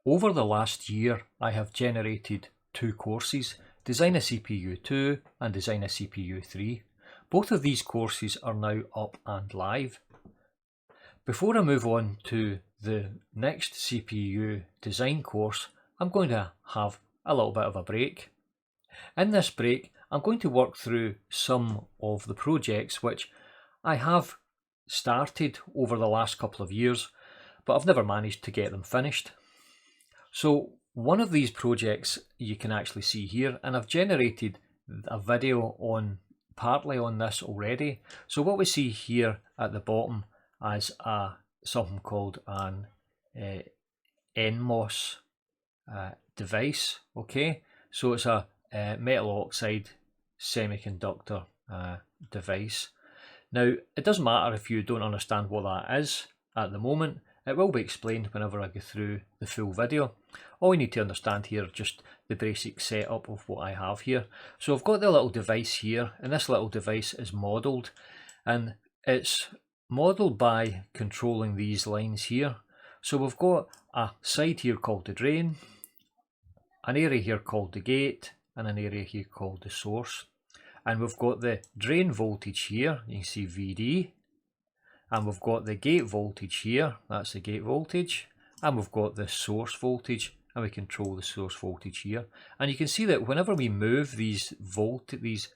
Over the last year, I have generated two courses, Design a CPU 2 and Design a CPU 3. Both of these courses are now up and live. Before I move on to the next CPU design course, I'm going to have a little bit of a break. In this break, I'm going to work through some of the projects which I have started over the last couple of years, but I've never managed to get them finished. So one of these projects you can actually see here, and I've generated a video partly on this already. So what we see here at the bottom is something called an NMOS device. Okay, so it's a metal oxide semiconductor device. Now, it doesn't matter if you don't understand what that is at the moment. It will be explained whenever I go through the full video. All you need to understand here is just the basic setup of what I have here. So I've got the little device here, and this little device is modelled, and it's modelled by controlling these lines here. So we've got a side here called the drain, an area here called the gate, and an area here called the source. And we've got the drain voltage here, you can see VD, and we've got the gate voltage here, that's the gate voltage, and we've got the source voltage, and we control the source voltage here. And you can see that whenever we move these values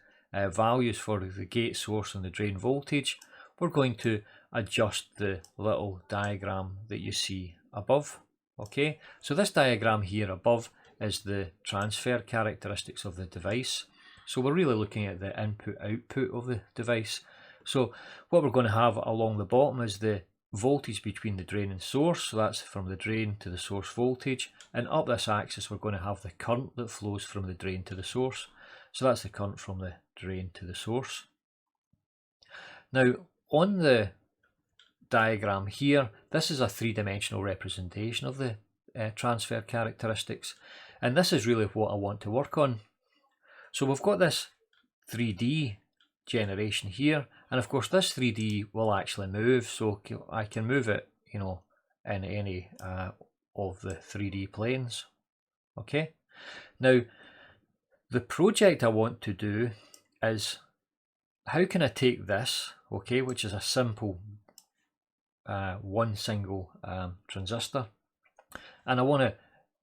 for the gate, source and the drain voltage, we're going to adjust the little diagram that you see above. Okay, so this diagram here above is the transfer characteristics of the device. So we're really looking at the input output of the device. So what we're going to have along the bottom is the voltage between the drain and source, so that's from the drain to the source voltage, and up this axis we're going to have the current that flows from the drain to the source, so that's the current from the drain to the source. Now on the diagram here, this is a three-dimensional representation of the transfer characteristics, and this is really what I want to work on. So we've got this 3D generation here, and of course this 3D will actually move, so I can move it, you know, in any of the 3D planes. Okay, now the project I want to do is, how can I take this, okay, which is a simple one single transistor, and I want to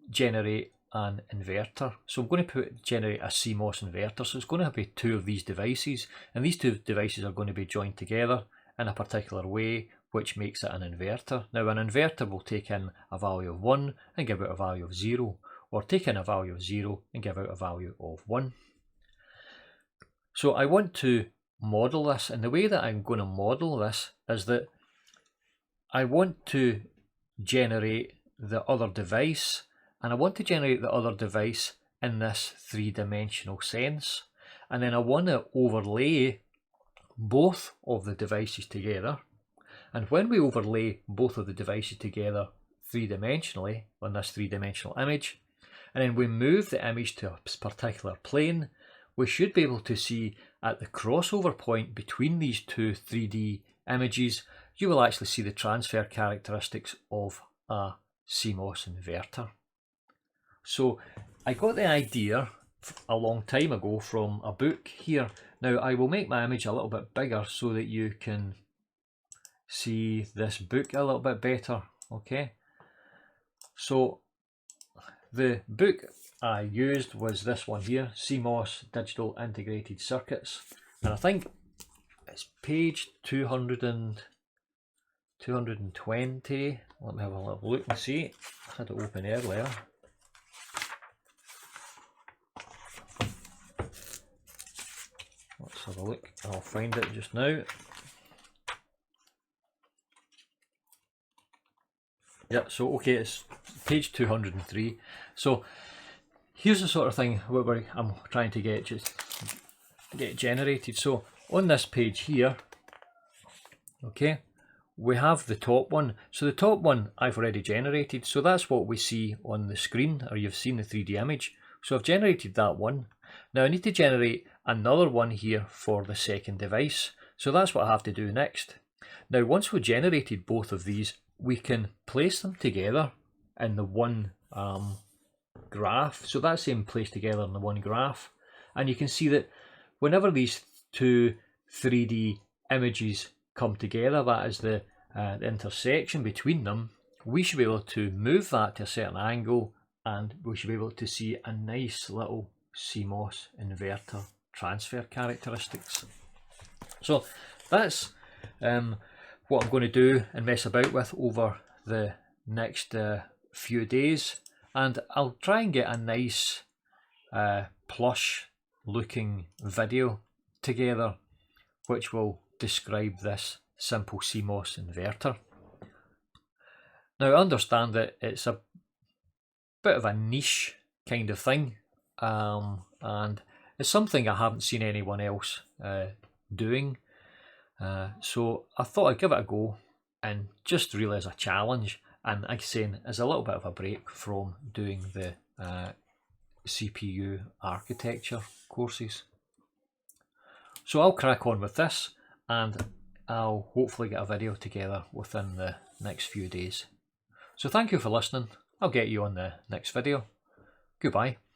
generate an inverter. So I'm going to generate a CMOS inverter. So it's going to be two of these devices, and these two devices are going to be joined together in a particular way, which makes it an inverter. Now an inverter will take in a value of 1 and give out a value of 0, or take in a value of 0 and give out a value of 1. So I want to model this, and the way that I'm going to model this is that I want to generate the other device, and I want to generate the other device in this three-dimensional sense, and then I want to overlay both of the devices together. And when we overlay both of the devices together three-dimensionally on this three-dimensional image, and then we move the image to a particular plane, we should be able to see at the crossover point between these two 3D images, you will actually see the transfer characteristics of a CMOS inverter. So I got the idea a long time ago from a book here. Now I will make my image a little bit bigger so that you can see this book a little bit better. Okay, so the book I used was this one here, CMOS Digital Integrated Circuits, and I think it's page 220. Let me have a little look and see. I had it open earlier. Let's have a look. I'll find it just now. Yeah, so okay, it's page 203. So here's the sort of thing where I'm trying to get generated. So on this page here, okay, we have the top one. So the top one I've already generated, so that's what we see on the screen, or you've seen the 3D image. So I've generated that one. Now I need to generate another one here for the second device, so that's what I have to do next. Now once we've generated both of these, we can place them together in the one graph. So that's them placed together in the one graph. And you can see that whenever these two 3D images come together, that is the intersection between them, we should be able to move that to a certain angle, and we should be able to see a nice little CMOS inverter transfer characteristics. So that's what I'm going to do and mess about with over the next few days, and I'll try and get a nice plush looking video together which will describe this simple CMOS inverter. Now I understand that it's a bit of a niche kind of thing, and it's something I haven't seen anyone else doing, so I thought I'd give it a go and just really as a challenge, and like I say, as a little bit of a break from doing the CPU architecture courses. So I'll crack on with this, and I'll hopefully get a video together within the next few days. So thank you for listening. I'll get you on the next video. Goodbye.